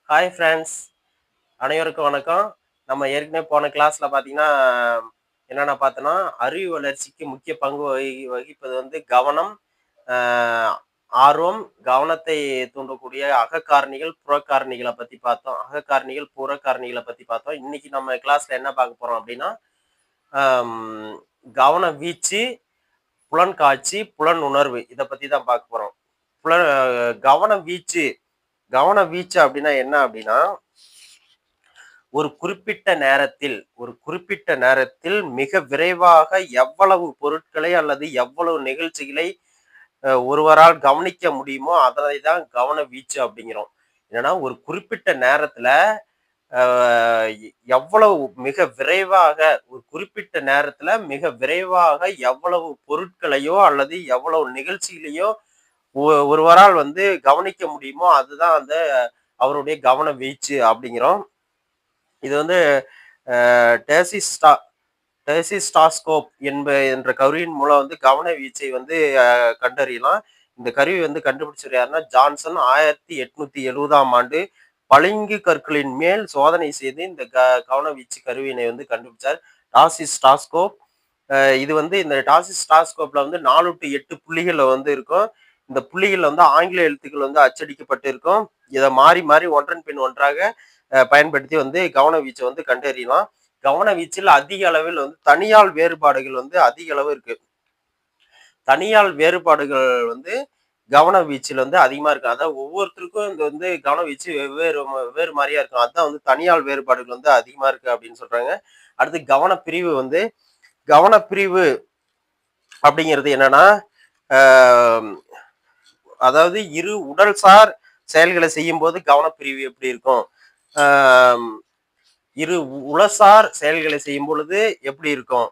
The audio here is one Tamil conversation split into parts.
ஹாய் ஃப்ரெண்ட்ஸ், அனைவருக்கும் வணக்கம். நம்ம ஏற்கனவே போன கிளாஸ்ல பார்த்தீங்கன்னா, என்னென்ன பார்த்தோன்னா, அறிவு வளர்ச்சிக்கு முக்கிய பங்கு வகிப்பது வந்து கவனம், அ ஆர்வம், கவனத்தை தூண்டக்கூடிய அகக்காரணிகள், புறக்காரணிகள பத்தி பார்த்தோம். அகக்காரணிகள், புறக்காரணிகள பத்தி பார்த்தோம். இன்னைக்கு நம்ம கிளாஸ்ல என்ன பார்க்க போறோம் அப்படின்னா, அம் கவன வீச்சு, புலன் காட்சி, புலன் உணர்வு இத பத்தி தான் பார்க்க போறோம். புல கவன வீச்சு கவன வீச்சு அப்படின்னா என்ன அப்படின்னா ஒரு குறிப்பிட்ட நேரத்தில் மிக விரைவாக எவ்வளவு பொருட்களை அல்லது எவ்வளவு நிகழ்ச்சிகளை ஒருவரால் கவனிக்க முடியுமோ அதனை தான் கவன வீச்சு அப்படிங்கிறோம். என்னன்னா ஒரு குறிப்பிட்ட நேரத்துல எவ்வளவு மிக விரைவாக ஒரு குறிப்பிட்ட நேரத்துல மிக விரைவாக எவ்வளவு பொருட்களையோ அல்லது எவ்வளவு நிகழ்ச்சிகளையோ ஒருவரால் வந்து கவனிக்க முடியுமோ அதுதான் வந்து அவருடைய கவன வீச்சு அப்படிங்கிறோம். இது வந்து டேசிஸ்டா டெசிஸ்டாஸ்கோப் என்ற கருவியின் மூலம் வந்து கவன வீச்சை வந்து கண்டறியலாம். இந்த கருவி வந்து கண்டுபிடிச்சவர் யாருன்னா ஜான்சன் 1870ஆம் ஆண்டு பளிங்கு கற்களின் மேல் சோதனை செய்து இந்த கவன வீச்சு கருவியினை வந்து கண்டுபிடிச்சார். டாசிஸ்டாஸ்கோப். இது வந்து இந்த டாசிஸ்டாஸ்கோப்ல வந்து 4 to 8 புள்ளிகள்ல வந்து இருக்கும். இந்த புள்ளிகள்ல வந்து ஆங்கில எழுத்துக்கள் வந்து அச்சடிக்கப்பட்டு இருக்கும். இதை மாறி மாறி ஒன்றன் பின் ஒன்றாக பயன்படுத்தி வந்து கவன வீச்சை வந்து கண்டறியலாம். கவன வீச்சில் அதிக அளவில் வந்து தனியால் வேறுபாடுகள் வந்து அதிக அளவு இருக்கு. தனியால் வேறுபாடுகள் வந்து கவன வீச்சில் வந்து அதிகமா இருக்கு. அதாவது ஒவ்வொருத்தருக்கும் இந்த வந்து கவன வீச்சு வெவ்வேறு மாதிரியா இருக்கும். அதான் வந்து தனியால் வேறுபாடுகள் வந்து அதிகமா இருக்கு அப்படின்னு சொல்றாங்க. அடுத்து கவனப்பிரிவு வந்து கவனப்பிரிவு அப்படிங்கிறது என்னன்னா, ஆஹ் அதாவது இரு உடல்சார் செயல்களை செய்யும் போது கவனப்பிரிவு எப்படி இருக்கும், ஆஹ் இரு உளசார் செயல்களை செய்யும் பொழுது எப்படி இருக்கும்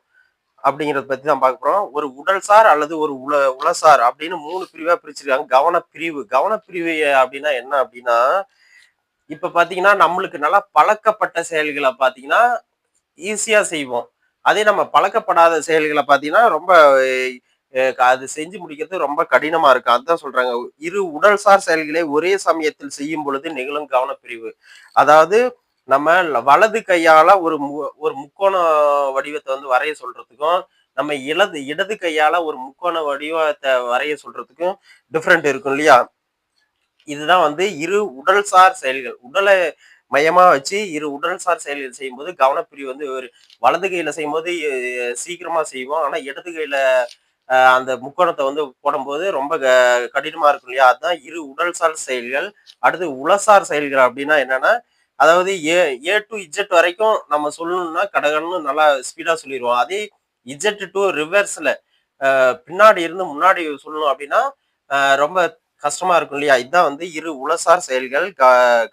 அப்படிங்கிறத பத்தி தான் பார்க்க போறோம். ஒரு உடல்சார் அல்லது ஒரு உளசார் அப்படின்னு 3 பிரிவா பிரிச்சிருக்காங்க. கவனப்பிரிவு அப்படின்னா என்ன அப்படின்னா, இப்ப பாத்தீங்கன்னா நம்மளுக்கு நல்லா பழக்கப்பட்ட செயல்களை பாத்தீங்கன்னா ஈஸியா செய்வோம். அதே நம்ம பழக்கப்படாத செயல்களை பாத்தீங்கன்னா ரொம்ப அது செஞ்சு முடிக்கிறது ரொம்ப கடினமா இருக்கும். அதுதான் சொல்றாங்க. இரு உடல்சார் செயல்களை ஒரே சமயத்தில் செய்யும் பொழுது நிகழும் கவனப்பிரிவு. அதாவது நம்ம வலது கையால ஒரு முக்கோண வடிவத்தை வந்து வரைய சொல்றதுக்கும், நம்ம இடது கையால ஒரு முக்கோண வடிவத்தை வரைய சொல்றதுக்கும் டிஃபரெண்ட் இருக்கும் இல்லையா? இதுதான் வந்து இரு உடல்சார் செயல்கள். உடலை மையமா வச்சு இரு உடல்சார் செயல்கள் செய்யும்போது கவனப்பிரிவு வந்து ஒரு வலது கையில செய்யும்போது சீக்கிரமா செய்வோம். ஆனா இடது கையில அந்த முக்கோணத்தை வந்து போடும்போது ரொம்ப கடினமா இருக்கும் இல்லையா? அதுதான் இரு உடல்சார் செயல்கள். அடுத்து உளசார் செயல்கள் அப்படின்னா என்னன்னா, அதாவது ஏ டு இஜெட் வரைக்கும் நம்ம சொல்லணும்னா கடகடன்னு நல்லா ஸ்பீடா சொல்லிருவோம். அதே இஜெட் டு ரிவர்ஸ்ல பின்னாடி இருந்து முன்னாடி சொல்லணும் அப்படின்னா ரொம்ப கஷ்டமா இருக்கும் இல்லையா? இதான் வந்து இரு உளசார் செயல்கள்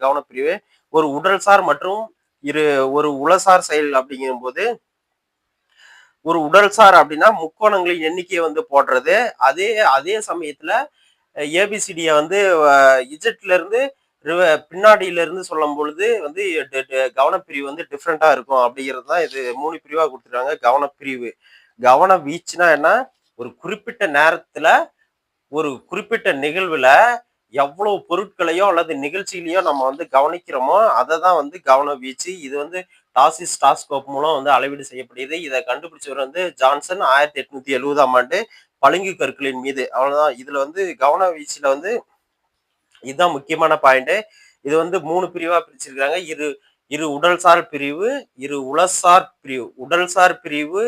கவனப்பிரிவு. ஒரு உடல்சார் மற்றும் இரு ஒரு உளசார் செயல் அப்படிங்கும்போது, ஒரு உடல்சார் அப்படின்னா முக்கோணங்களின் எண்ணிக்கையை வந்து போடுறது. அதே அதே சமயத்துல ஏபிசிடிய வந்து இஜெட்ல இருந்து பின்னாடியில இருந்து சொல்லும் பொழுது வந்து கவனப்பிரிவு வந்து டிஃப்ரெண்டா இருக்கும் அப்படிங்கிறது தான் இது 3 பிரிவா குடுத்துருக்காங்க கவனப்பிரிவு. கவன வீச்சுனா என்ன? ஒரு குறிப்பிட்ட நேரத்துல ஒரு குறிப்பிட்ட நிகழ்வுல எவ்வளவு பொருட்களையோ அல்லது நிகழ்ச்சிகளையோ நம்ம வந்து கவனிக்கிறோமோ அதை தான் வந்து கவன வீச்சு. இது வந்து டாஸ்கோப் மூலம் வந்து அளவீடு செய்யப்படுகிறது. இதை கண்டுபிடிச்சவர் வந்து ஜான்சன் 1870ஆம் ஆண்டு பளிங்கு கற்களின் மீது. அவ்வளவுதான். இதுல வந்து கவன வீச்சுல வந்து இதுதான் முக்கியமான பாயிண்ட். இது வந்து 3 பிரிவா பிரிச்சிருக்காங்க. இரு இரு உடல்சார் பிரிவு, இரு உளசார் பிரிவு, உடல்சார் பிரிவு,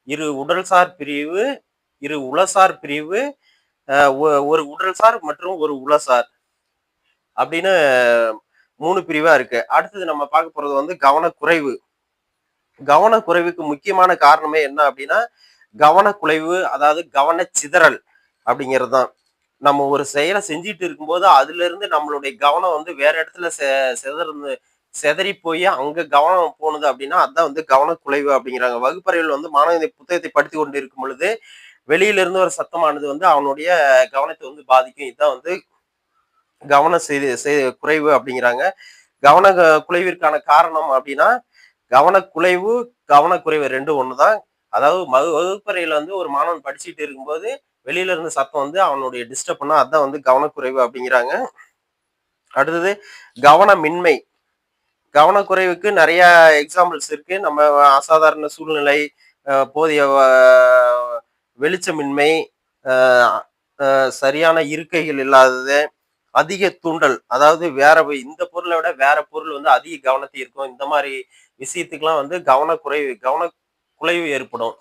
இரு உடல்சார் பிரிவு, இரு உளசார் பிரிவு, ஒரு உடல்சார் மற்றும் ஒரு உளசார் அப்படின்னு 3 பிரிவா இருக்கு. அடுத்தது நம்ம பார்க்க போறது வந்து கவனக்குறைவு. கவனக்குறைவுக்கு முக்கியமான காரணமே என்ன அப்படின்னா, கவனக்குறைவு அதாவது கவனச்சிதறல் அப்படிங்கிறது தான். நம்ம ஒரு செயலை செஞ்சுட்டு இருக்கும்போது அதுல இருந்து நம்மளுடைய கவனம் வந்து வேற இடத்துல சிதறது சிதறி போய் அங்க கவனம் போனது அப்படின்னா அதான் வந்து கவனக்குறைவு அப்படிங்கிறாங்க. வகுப்பறையில் வந்து மாணவன் புத்தகத்தை படித்து கொண்டு இருக்கும் பொழுது வெளியில இருந்து ஒரு சத்தமானது வந்து அவனுடைய கவனத்தை வந்து பாதிக்கும். இதுதான் வந்து கவன குறைவு அப்படிங்கிறாங்க. கவன குறைவிற்கான காரணம் அப்படின்னா கவனக்குறைவு, கவனக்குறைவு 2 ஒண்ணுதான். அதாவது வகுப்பறையில வந்து ஒரு மாணவன் படிச்சுட்டு இருக்கும்போது வெளியில இருந்து சத்தம் வந்து அவனுடைய டிஸ்டர்ப் பண்ணா அதான் வந்து கவனக்குறைவு அப்படிங்கிறாங்க. அடுத்தது கவனமின்மை. கவனக்குறைவுக்கு நிறைய எக்ஸாம்பிள்ஸ் இருக்கு. நம்ம அசாதாரண சூழ்நிலை, போதிய வெளிச்சமின்மை, அ அ சரியான இருக்கைகள் இல்லாதது, அதிக தூண்டல். அதாவது இந்த பொருள விட வேற பொருள் வந்து அதிக கவனத்தை ஈர்க்கும். இந்த மாரி விஷயத்துக்கெல்லாம் வந்து கவனக்குலைவு ஏற்படும்.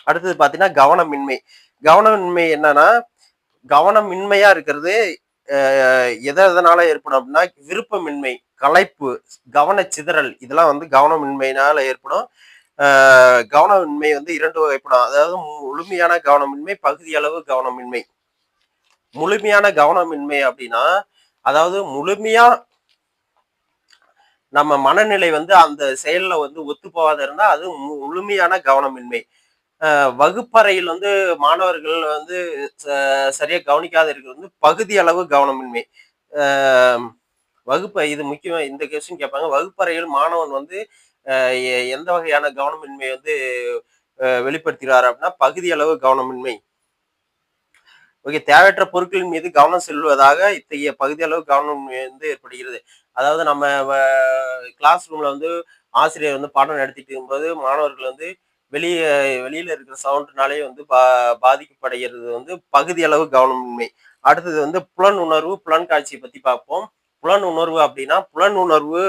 அடுத்தது பார்த்தீங்கன்னா, கவனமின்மை. கவனமின்மை என்னன்னா, கவனமின்மையா இருக்கிறது எதனால ஏற்படும் அப்படின்னா, விருப்பமின்மை, களைப்பு, கவனச்சிதறல் இதெல்லாம் வந்து கவனமின்மையினால ஏற்படும். கவனமின்மை வந்து 2 வகைப்படும். அதாவது முழுமையான கவனமின்மை, பகுதியளவு கவனமின்மை. முழுமையான கவனமின்மை அப்படின்னா, அதாவது முழுமையா நம்ம மனநிலை வந்து அந்த செயல்ல வந்து ஒத்துப்போகாத இருந்தா அது முழுமையான கவனமின்மை. வகுப்பறையில் வந்து மாணவர்கள் வந்து சரியா கவனிக்காத இருக்கிறது வந்து பகுதி அளவு கவனமின்மை. அ இது முக்கியமா இந்த கொஸ்டின் கேட்பாங்க. வகுப்பறையில் மாணவன் வந்து எந்த வகையான கவனமின்மை வந்து வெளிப்படுத்துகிறார் அப்படின்னா, பகுதி அளவு கவனமின்மை. ஓகே. தேவையற்ற பொருட்களின் மீது கவனம் செல்வதாக இத்தகைய பகுதியளவு கவனம் வந்து ஏற்படுகிறது. அதாவது நம்ம கிளாஸ் ரூம்ல வந்து ஆசிரியர் வந்து பாடம் நடத்திட்டு இருக்கும்போது, மாணவர்கள் வந்து வெளிய வெளியில இருக்கிற சவுண்ட்னாலே வந்து பாதிக்கப்படுகிறது வந்து பகுதியளவு கவனமின்மை. அடுத்தது வந்து புலன் உணர்வு, புலன் காட்சிய பத்தி பார்ப்போம். புலன் உணர்வு அப்படின்னா, புலன் உணர்வு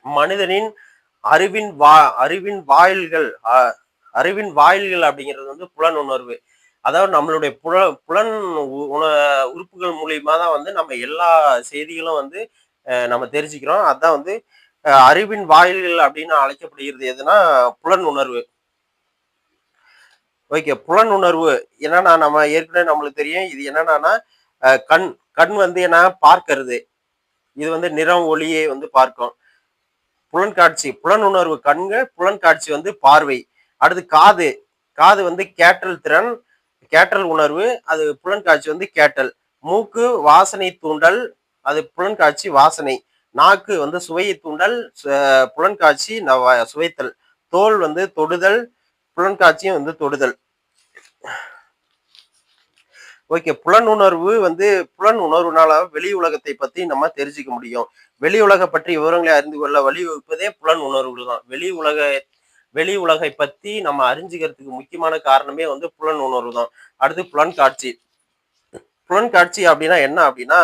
மனிதனின் அறிவின் வா அறிவின் வாயில்கள் அறிவின் வாயில்கள் அப்படிங்கிறது வந்து புலன் உணர்வு. அதாவது நம்மளுடைய புலன் உண உறுப்புகள் மூலியமா தான் வந்து நம்ம எல்லா செய்திகளும் வந்து நம்ம தெரிஞ்சுக்கிறோம். அதான் வந்து அறிவின் வாயில்கள் அப்படின்னு அழைக்கப்படுகிறது எதுனா புலன் உணர்வு. ஓகே. புலன் உணர்வு என்னன்னா நம்ம ஏற்கனவே நம்மளுக்கு தெரியும். இது என்னன்னா கண் கண் வந்து என்ன பார்க்கிறது. இது வந்து நிறம், ஒளியை வந்து பார்க்கும். புலன் காட்சி, புலன் உணர்வு கண்கள், புலன் காட்சி வந்து பார்வை. அடுத்து காது. காது வந்து கேட்டல் திறன், கேட்டல் உணர்வு, அது புலன் காட்சி வந்து கேட்டல். மூக்கு வாசனை தூண்டல், அது புலன் காட்சி வாசனை. நாக்கு வந்து சுவையை தூண்டல், புலன் காட்சி சுவைத்தல். தோல் வந்து தொடுதல், புலன் காட்சியும் வந்து தொடுதல். ஓகே. புலன் உணர்வுனால வெளி உலகத்தை பத்தி நம்ம தெரிஞ்சுக்க முடியும். வெளி உலக பற்றி விவரங்களை அறிந்து கொள்ள வழிவகுப்பதே புலன் உணர்வுகள் தான். வெளி உலகை பத்தி நம்ம அறிஞ்சுக்கிறதுக்கு முக்கியமான காரணமே வந்து புலன் உணர்வு தான். அடுத்து புலன் காட்சி. புலன் காட்சி அப்படின்னா என்ன அப்படின்னா,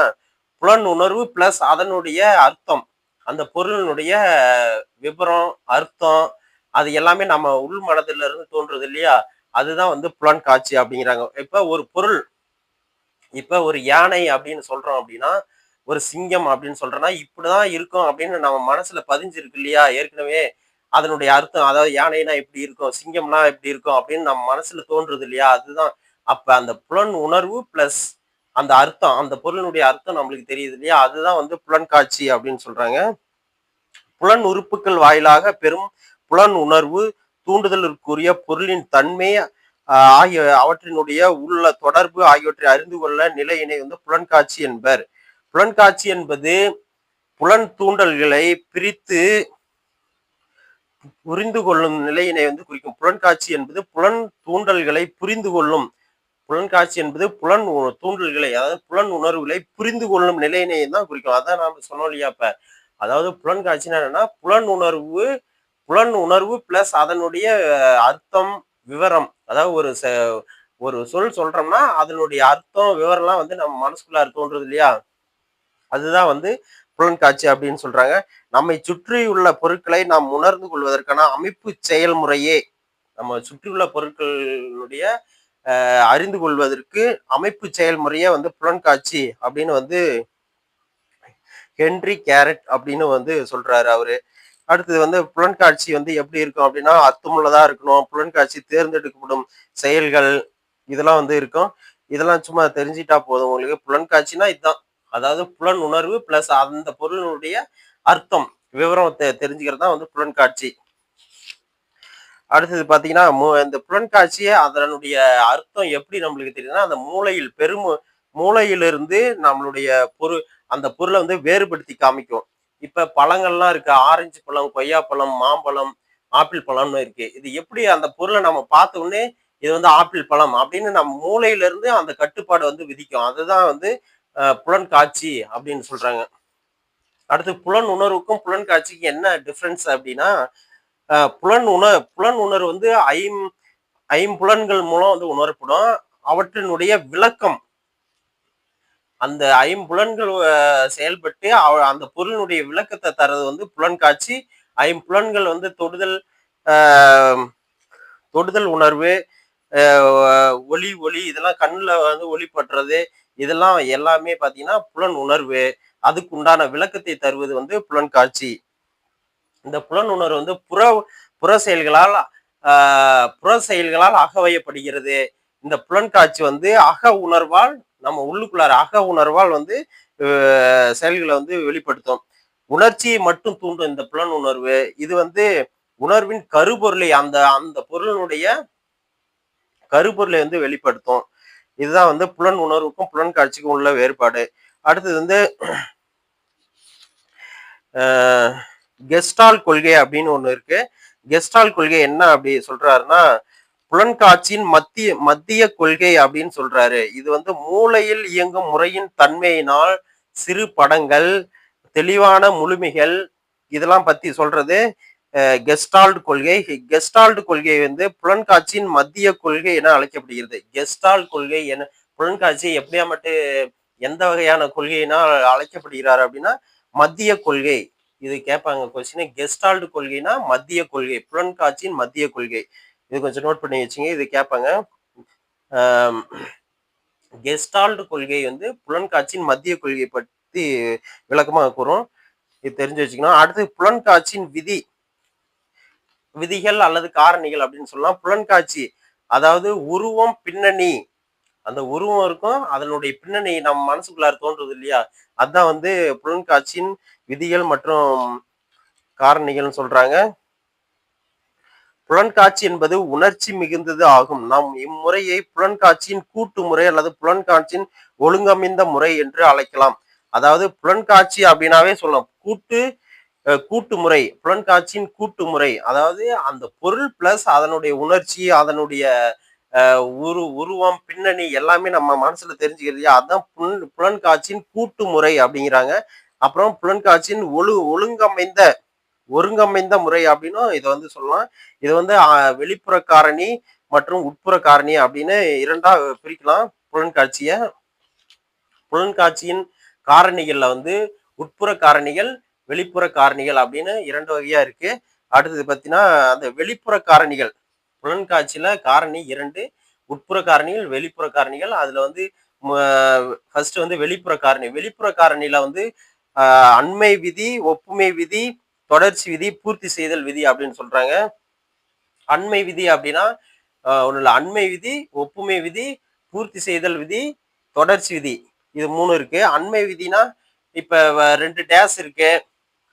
புலன் உணர்வு பிளஸ் அதனுடைய அர்த்தம். அந்த பொருளினுடைய விபரம், அர்த்தம் அது எல்லாமே நம்ம உள் மனதில இருந்து தோன்றுது இல்லையா? அதுதான் வந்து புலன் காட்சி அப்படிங்கிறாங்க. இப்ப ஒரு யானை அப்படின்னு சொல்றோம் அப்படின்னா, ஒரு சிங்கம் அப்படின்னு சொல்றோம்னா, இப்படிதான் இருக்கும் அப்படின்னு நம்ம மனசுல பதிஞ்சிருக்கு இல்லையா? ஏற்கனவே அதனுடைய அர்த்தம், அதாவது யானைனா இப்படி இருக்கும், சிங்கம்னா இப்படி இருக்கும் அப்படின்னு நம்ம மனசுல தோன்றுது இல்லையா? அதுதான் அப்ப அந்த புலன் உணர்வு பிளஸ் அந்த அர்த்தம், அந்த பொருளினுடைய அர்த்தம் நம்மளுக்கு தெரியுது இல்லையா? அதுதான் வந்து புலன் காட்சி அப்படின்னு சொல்றாங்க. புலன் உறுப்புகள் வாயிலாக பெறும் புலன் உணர்வு தூண்டுதலுக்குரிய பொருளின் தன்மை ஆகிய அவற்றினுடைய உள்ள தொடர்பு ஆகியவற்றை அறிந்து கொள்ள நிலையினை வந்து புலன்காட்சி என்பர். புலன்காட்சி என்பது புலன் தூண்டல்களை பிரித்து புரிந்து கொள்ளும் நிலையினை வந்து குறிக்கும். புலன்காட்சி என்பது புலன் தூண்டல்களை புரிந்து கொள்ளும். புலன்காட்சி என்பது புலன் தூண்டல்களை, அதாவது புலன் உணர்வுகளை புரிந்து கொள்ளும் நிலையினை தான் குறிக்கும். அதான் நாம சொன்னோம் இல்லையா இப்ப. அதாவது புலன் காட்சின்னா என்னன்னா, புலன் உணர்வு பிளஸ் அதனுடைய அர்த்தம், விவரம். அதாவது ஒரு சொல் சொல்றோம்னா அதனுடைய அர்த்தம், விவரம்லாம் வந்து நம்ம மனசுக்குள்ள தோன்றுது இல்லையா? அதுதான் வந்து புலன் காட்சி அப்படின்னு சொல்றாங்க. நம்மை சுற்றியுள்ள பொருட்களை நாம் உணர்ந்து கொள்வதற்கான அமைப்பு செயல்முறையே, நம்ம சுற்றியுள்ள பொருட்களுடைய அறிந்து கொள்வதற்கு அமைப்பு செயல்முறையே வந்து புலன் காட்சி அப்படின்னு வந்து ஹென்றி கேரட் அப்படின்னு வந்து சொல்றாரு அவரு. அடுத்தது வந்து புலன்காட்சி வந்து எப்படி இருக்கும் அப்படின்னா, அர்த்தமுள்ளதா இருக்கணும். புலன்காட்சி தேர்ந்தெடுக்கப்படும் செயல்கள் இதெல்லாம் வந்து இருக்கும். இதெல்லாம் சும்மா தெரிஞ்சுட்டா போதும் உங்களுக்கு. புலன்காட்சினா இதுதான். அதாவது புலன் உணர்வு பிளஸ் அந்த பொருளினுடைய அர்த்தம், விவரம் தெரிஞ்சுக்கிறது தான் வந்து புலன்காட்சி. அடுத்தது பாத்தீங்கன்னா, இந்த புலன்காட்சியை அதனுடைய அர்த்தம் எப்படி நம்மளுக்கு தெரியுதுன்னா, அந்த மூளையிலிருந்து நம்மளுடைய அந்த பொருளை வந்து வேறுபடுத்தி காமிக்கும். இப்ப பழங்கள்லாம் இருக்கு. ஆரஞ்சு பழம், கொய்யாப்பழம், மாம்பழம், ஆப்பிள் பழம்னு இருக்கு. இது எப்படி அந்த பொருளை நம்ம பார்த்த உடனே இது வந்து ஆப்பிள் பழம் அப்படின்னு நம்ம மூளையிலிருந்து அந்த கட்டுப்பாடு வந்து விதிக்கும். அதுதான் வந்து புலன் காட்சி அப்படின்னு சொல்றாங்க. அடுத்து புலன் உணர்வுக்கும் புலன் காட்சிக்கு என்ன டிஃபரன்ஸ் அப்படின்னா, புலன் உணர்வு வந்து ஐம்புலன்கள் மூலம் வந்து உணரப்படும். அவற்றினுடைய விளக்கம் அந்த ஐம்புலன்கள் செயல்பட்டு அந்த பொருளினுடைய விளக்கத்தை தர்றது வந்து புலன் காட்சி. ஐம்புலன்கள் வந்து தொடுதல் உணர்வு, ஒளி ஒளி இதெல்லாம் கண்ணுல வந்து ஒளி படுறது, இதெல்லாம் எல்லாமே பார்த்தீங்கன்னா புலன் உணர்வு. அதுக்கு உண்டான விளக்கத்தை தருவது வந்து புலன் காட்சி. இந்த புலன் உணர்வு வந்து புற செயல்களால் புற செயல்களால் அகவயப்படுகிறது. இந்த புலன் காட்சி வந்து அக உணர்வால் நம்ம உள்ளுக்குள்ளார அக உணர்வால் வந்து செயல்களை வந்து வெளிப்படுத்தும். உணர்ச்சியை மட்டும் தூண்டும் இந்த புலன் உணர்வு. இது வந்து உணர்வின் கருப்பொருளை அந்த அந்த பொருளினுடைய கருப்பொருளை வந்து வெளிப்படுத்தும். இதுதான் வந்து புலன் உணர்வுக்கும் புலன் காட்சிக்கும் உள்ள வேறுபாடு. அடுத்தது வந்து கெஸ்டால் கொள்கை அப்படின்னு ஒண்ணு இருக்கு. கெஸ்டால் கொள்கை என்ன அப்படி சொல்றாருன்னா, புலன்காட்சியின் மத்திய கொள்கை அப்படின்னு சொல்றாரு. இது வந்து மூளையில் இயங்கும் முறையின் தன்மையினால் சிறு படங்கள், தெளிவான முழுமைகள் இதெல்லாம் பத்தி சொல்றது கெஸ்டால்ட் கொள்கை. கெஸ்டால்ட் கொள்கை வந்து புலன்காட்சியின் மத்திய கொள்கை என அழைக்கப்படுகிறது. கெஸ்டால்ட் கொள்கை என புலன்காட்சி எப்படியா மட்டும் எந்த வகையான கொள்கையினால் அழைக்கப்படுகிறார் அப்படின்னா மத்திய கொள்கை. இது கேட்பாங்க கொஸ்டின். கெஸ்டால்ட் கொள்கைனா மத்திய கொள்கை, புலன்காட்சியின் மத்திய கொள்கை. இது கொஞ்சம் நோட் பண்ணி வச்சுங்க, இது கேட்பாங்க. கெஸ்டால்ட் கொள்கை வந்து புலன்காட்சியின் மத்திய கொள்கை பற்றி விளக்கமாக கூறும். இது தெரிஞ்சு வச்சுக்கணும். அடுத்து புலன்காட்சியின் விதிகள் அல்லது காரணிகள் அப்படின்னு சொல்லலாம். புலன்காட்சி அதாவது உருவம், பின்னணி, அந்த உருவம் இருக்கும், அதனுடைய பின்னணி நம்ம மனசுக்குள்ளார தோன்றுது இல்லையா, அதுதான் வந்து புலன்காட்சியின் விதிகள் மற்றும் காரணிகள்னு சொல்றாங்க. புலன்காட்சி என்பது உணர்ச்சி மிகுந்தது ஆகும். நாம் இம்முறையை புலன்காட்சியின் கூட்டு முறை அல்லது புலன்காட்சியின் ஒழுங்கமைந்த முறை என்று அழைக்கலாம். அதாவது புலன்காட்சி அப்படின்னாவே சொல்லலாம் கூட்டு முறை, புலன்காட்சியின் கூட்டு முறை. அதாவது அந்த பொருள் பிளஸ் அதனுடைய உணர்ச்சி, அதனுடைய உருவம், பின்னணி எல்லாமே நம்ம மனசுல தெரிஞ்சுக்கிறது. அதுதான் புலன்காட்சியின் கூட்டு முறை அப்படிங்கிறாங்க. அப்புறம் புலன்காட்சியின் ஒருங்கமைந்த முறை அப்படின்னும் இதை வந்து சொல்லலாம். இது வந்து வெளிப்புற காரணி மற்றும் உட்புற காரணி அப்படின்னு இரண்டா பிரிக்கலாம் புலன்காட்சிய. புலன்காட்சியின் காரணிகள்ல வந்து உட்புற காரணிகள், வெளிப்புற காரணிகள் அப்படின்னு இரண்டு வகையா இருக்கு. அடுத்தது பார்த்தீங்கன்னா அந்த வெளிப்புற காரணிகள். புலன்காட்சியில காரணி இரண்டு, உட்புற காரணிகள், வெளிப்புற காரணிகள். அதுல வந்து ஃபர்ஸ்ட் வந்து வெளிப்புற காரணி. வெளிப்புற காரணியில வந்து அண்மை விதி, ஒப்புமை விதி, தொடர்ச்சி விதி, பூர்த்தி செய்தல் விதி அப்படின்னு சொல்றாங்க. அண்மை விதி அப்படின்னா ஒண்ணுல அண்மை விதி, ஒப்புமை விதி, பூர்த்தி செய்தல் விதி, தொடர்ச்சி விதி, இது மூணு இருக்கு. அண்மை விதினா இப்ப ரெண்டு டேஸ் இருக்கு,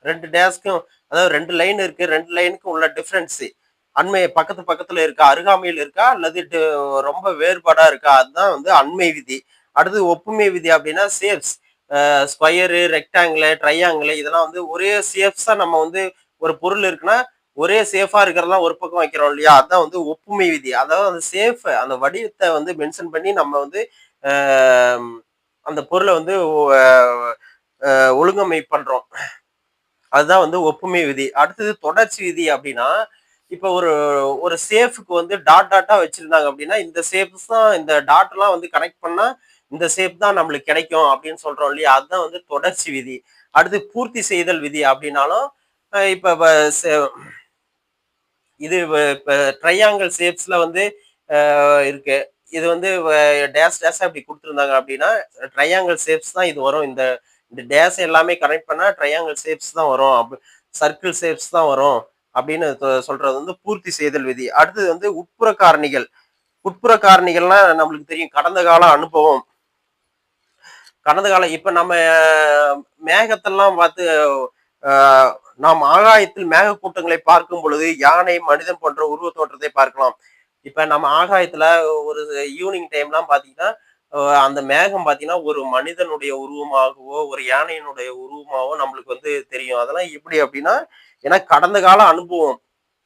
ரெண்டு டேஸ்க்கும் அதாவது ரெண்டு லைன் இருக்கு, ரெண்டு லைனுக்கும் உள்ள டிஃபரன்ஸ் அண்மை பக்கத்துல இருக்கா, அருகாமையில் இருக்கா, அல்லது ரொம்ப வேறுபாடா இருக்கா, அதுதான் வந்து அண்மை விதி. அடுத்து ஒப்புமை விதி அப்படின்னா சேப்ஸ், ஸ்கொயரு, ரெக்டாங்கிள், ட்ரையாங்கிள் இதெல்லாம் வந்து ஒரே சேப்ஸா நம்ம வந்து ஒரு பொருள் இருக்குன்னா ஒரே சேஃபா இருக்கிறதெல்லாம் ஒரு பக்கம் வைக்கிறோம் இல்லையா, அதான் வந்து ஒப்புமை விதி. அதாவது அந்த சேஃப் அந்த வடிவத்தை வந்து மென்ஷன் பண்ணி நம்ம வந்து அந்த பொருளை வந்து ஒழுங்கமை பண்றோம், அதுதான் வந்து ஒப்புமை விதி. அடுத்தது தொடர்ச்சி விதி அப்படின்னா இப்ப ஒரு சேஃபுக்கு வந்து டாட்டா வச்சிருந்தாங்க அப்படின்னா இந்த சேஃப்ஸ் தான், இந்த டாட் எல்லாம் வந்து கனெக்ட் பண்ணா இந்த சேஃப் தான் நம்மளுக்கு கிடைக்கும் அப்படின்னு சொல்றோம் இல்லையா, அதுதான் வந்து தொடர்ச்சி விதி. அடுத்து பூர்த்தி செய்தல் விதி அப்படின்னாலும் இப்ப இது ட்ரையாங்கிள் ஷேப்ஸ்ல வந்து இருக்கு. இது வந்து டேஷ் டேஷா இப்படி கொடுத்துருந்தாங்க அப்படின்னா ட்ரையாங்கிள் ஷேப்ஸ் தான் இது வரும். இந்த டேஷ் எல்லாமே கனெக்ட் பண்ணா ட்ரையாங்கிள் ஷேப்ஸ் தான் வரும், சர்க்கிள் ஷேப்ஸ் தான் வரும் அப்படின்னு சொல்றது வந்து பூர்த்தி செய்தல் விதி. அடுத்தது வந்து உட்புற காரணிகள். உட்புற காரணிகள்னா நம்மளுக்கு தெரியும், கடந்த கால அனுபவம், கடந்த காலம். இப்ப நம்ம மேகத்தெல்லாம் பார்த்து நாம் ஆகாயத்தில் மேக கூட்டங்களை பார்க்கும் பொழுது யானை, மனிதன் போன்ற உருவ தோற்றத்தை பார்க்கலாம். இப்ப நம்ம ஆகாயத்துல ஒரு ஈவினிங் டைம்லாம் பாத்தீங்கன்னா அந்த மேகம் பாத்தீங்கன்னா ஒரு மனிதனுடைய உருவமாகவோ ஒரு யானையினுடைய உருவமாகவோ நம்மளுக்கு வந்து தெரியும். அதெல்லாம் எப்படி அப்படின்னா ஏன்னா கடந்த கால அனுபவம்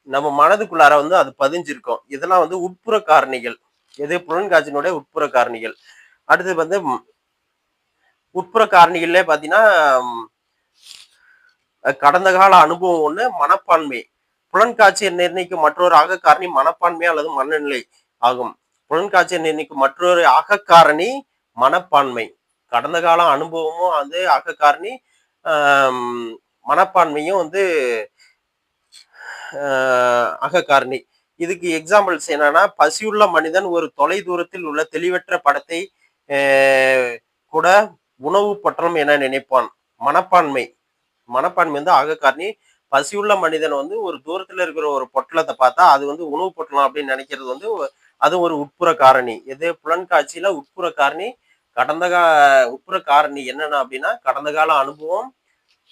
நம்ம மனதுக்குள்ளார வந்து அது பதிஞ்சிருக்கும். இதெல்லாம் வந்து உட்புற காரணிகள். எது புலன்காட்சியினுடைய உட்புற காரணிகள். அடுத்து வந்து உட்புற காரணிகள்லே பாத்தீங்கன்னா கடந்த கால அனுபவம் ஒண்ணு, மனப்பான்மை. புலன்காட்சியை நிர்ணயிக்கும் மற்றொரு அகக்காரணி மனப்பான்மை அல்லது மனநிலை ஆகும். புலன்காட்சியை நிர்ணயிக்கும் மற்றொரு அகக்காரணி மனப்பான்மை. கடந்த கால அனுபவமும் வந்து அகக்காரணி, ஆம், மனப்பான்மையும் வந்து அகக்காரணி. இதுக்கு எக்ஸாம்பிள்ஸ் என்னன்னா, பசியுள்ள மனிதன் ஒரு தொலை தூரத்தில் உள்ள தெளிவற்ற படத்தை கூட உணவு பற்றம் என நினைப்பான். மனப்பான்மை மனப்பான்மை வந்து அகக்காரணி. பசியுள்ள மனிதன் வந்து ஒரு தூரத்துல இருக்கிற ஒரு பொட்டலத்தை பார்த்தா அது வந்து உணவு பொட்டலம் அப்படின்னு நினைக்கிறது வந்து அது ஒரு உட்புற காரணி. எது புலன்காட்சியில உட்புற காரணி கடந்த உட்புற காரணி என்னன்னா அப்படின்னா கடந்த கால அனுபவம்,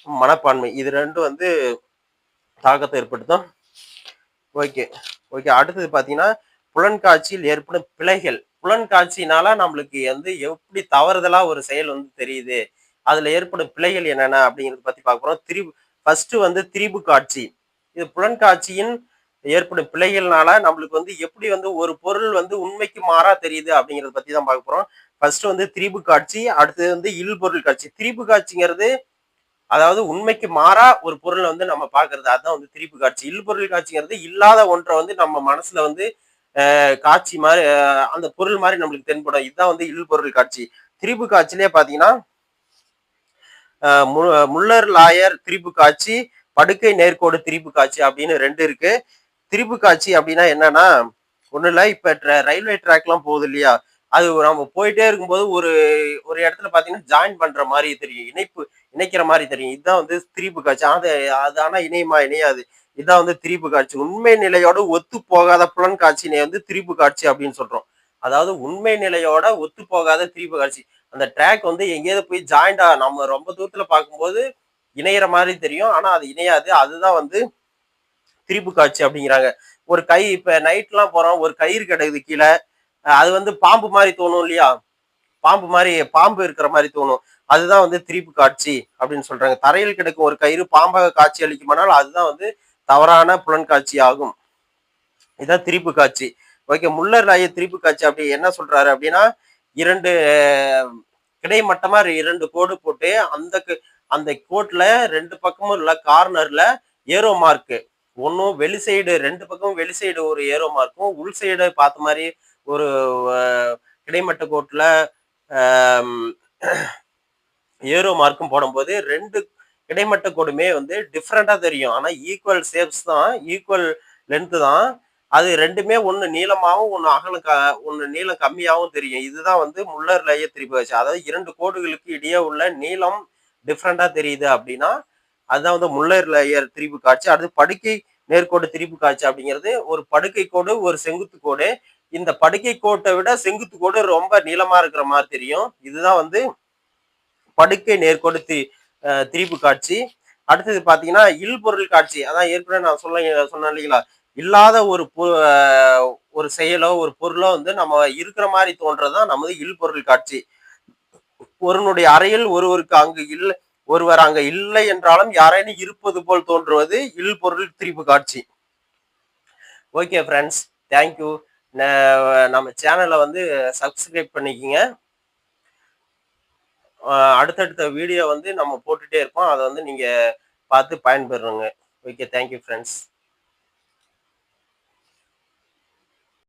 மனப்பான்மை இது ரெண்டும் வந்து தாக்கத்தை ஏற்படுத்தும். ஓகே ஓகே அடுத்தது பாத்தீங்கன்னா புலன்காட்சியில் ஏற்படும் பிழைகள். புலன்காட்சினால நம்மளுக்கு வந்து எப்படி தவறுதலா ஒரு செயல் வந்து தெரியுது, அதுல ஏற்படும் பிழைகள் என்னென்ன அப்படிங்கிறத பத்தி பார்க்க போறோம். ஃபர்ஸ்ட் வந்து திரிபு காட்சி. இது புலன்காட்சியின் ஏற்படும் பிழைகள்னால நம்மளுக்கு வந்து எப்படி வந்து ஒரு பொருள் வந்து உண்மைக்கு மாறா தெரியுது அப்படிங்கிறத பத்தி தான் பார்க்க போறோம். ஃபர்ஸ்ட் வந்து திரிபு காட்சி, அடுத்தது வந்து இல்பொருள் காட்சி. திரிபு காட்சிங்கிறது அதாவது உண்மைக்கு மாறா ஒரு பொருளை வந்து நம்ம பாக்குறது, அதுதான் வந்து திரிபு காட்சி. இல்பொருள் காட்சிங்கிறது இல்லாத ஒன்றை வந்து நம்ம மனசுல வந்து காட்சி மாதிரி அந்த பொருள் மாதிரி நம்மளுக்கு தென்படும். இதுதான் வந்து இல்பொருள் காட்சி. திரிபு காட்சியிலே பாத்தீங்கன்னா முல்லர் லாயர் திரிபு காட்சி, படுக்கை நேர்கோடு திரிபு காட்சி அப்படின்னு ரெண்டு இருக்கு. திரிபு காட்சி அப்படின்னா என்னன்னா ஒண்ணு இல்ல, இப்ப ரயில்வே ட்ராக் எல்லாம் போகுது இல்லையா, அது நம்ம போயிட்டே இருக்கும்போது ஒரு ஒரு இடத்துல பாத்தீங்கன்னா ஜாயின் பண்ற மாதிரி தெரியும், இணைக்கிற மாதிரி தெரியும். இதுதான் வந்து திரிபு காட்சி. அது ஆனா இணையமா இணையாது. இதுதான் வந்து திரிபு காட்சி. உண்மை நிலையோட ஒத்து போகாத புலன் காட்சினை வந்து திரிபு காட்சி அப்படின்னு சொல்றோம். அதாவது உண்மை நிலையோட ஒத்து போகாத திரிபு காட்சி. அந்த ட்ராக் வந்து எங்கேயாவது போய் ஜாயிண்டா நம்ம ரொம்ப தூரத்துல பார்க்கும்போது இணையிற மாதிரி தெரியும், ஆனா அது இணையாது. அதுதான் வந்து திரிபு காட்சி அப்படிங்கிறாங்க. ஒரு இப்ப நைட் எல்லாம் போறோம், ஒரு கயிறு கிடைக்குது கீழே, அது வந்து பாம்பு மாதிரி தோணும் இல்லையா, பாம்பு இருக்கிற மாதிரி தோணும். அதுதான் வந்து திரிபு காட்சி அப்படின்னு சொல்றாங்க. தரையில் கிடக்கும் ஒரு கயிறு பாம்பாக காட்சி அளிக்குமானால் அதுதான் வந்து தவறான புலன்காட்சி ஆகும். இதான் திரிபு காட்சி. ஓகே, முல்லர் லாய திரிபு காட்சி அப்படி என்ன சொல்றாரு அப்படின்னா, இரண்டு கிடைமட்டமா இரண்டு கோடு போட்டு அந்த கோட்ல ரெண்டு பக்கமும் உள்ள கார்னர்ல ஏரோ மார்க், ஒன்னும் வெளி சைடு ரெண்டு பக்கமும் வெளி சைடு ஒரு ஏரோ மார்க்கும், உள் சைடு பார்த்த மாதிரி ஒரு கிடைமட்ட கோட்ல ஏரோ மார்க்கும் போடும்போது ரெண்டு கிடைமட்ட கோடுமே வந்து டிஃப்ரெண்டா தெரியும். ஆனா ஈக்குவல் ஷேப்ஸ் தான், ஈக்குவல் லென்த் தான். அது ரெண்டுமே ஒண்ணு நீளமாவும் ஒண்ணு நீளம் கம்மியாவும் தெரியும். இதுதான் வந்து முல்லர் லேயர் திரிபு காட்சி. அதாவது இரண்டு கோடுகளுக்கு இடையே உள்ள நீளம் டிஃப்ரெண்டா தெரியுது அப்படின்னா அதுதான் வந்து முல்லர் லேயர் திரிபு காட்சி. அடுத்து படுக்கை நேர்கோடு திரிபு காட்சி அப்படிங்கிறது ஒரு படுக்கை கோடு ஒரு செங்குத்து கோடு. இந்த படுக்கை கோட்டை விட செங்குத்து கோடு ரொம்ப நீளமா இருக்கிற மாதிரி தெரியும். இதுதான் வந்து படுக்கை நேர்கோடு திரிபு காட்சி. அடுத்தது பாத்தீங்கன்னா இல்பொருள் காட்சி. அதான் ஏற்கனவே நான் சொன்னேன் இல்லைங்களா, இல்லாத ஒரு செயலோ ஒரு பொருளோ வந்து நம்ம இருக்கிற மாதிரி தோன்றதுதான் நமது இல்பொருள் காட்சி. ஒருவனுடைய அறையில் ஒருவர் அங்க இல்லை என்றாலும் யாரேனும் இருப்பது போல் தோன்றுவது இல்பொருள் திரிபு காட்சி. Okay friends, thank you. நம்ம சேனலை வந்து சப்ஸ்கிரைப் பண்ணிக்கிங்க. அடுத்தடுத்த வீடியோ வந்து நம்ம போட்டுட்டே இருப்போம், அதை வந்து நீங்க பார்த்து பயன்பெறுங்க. Okay, thank you friends.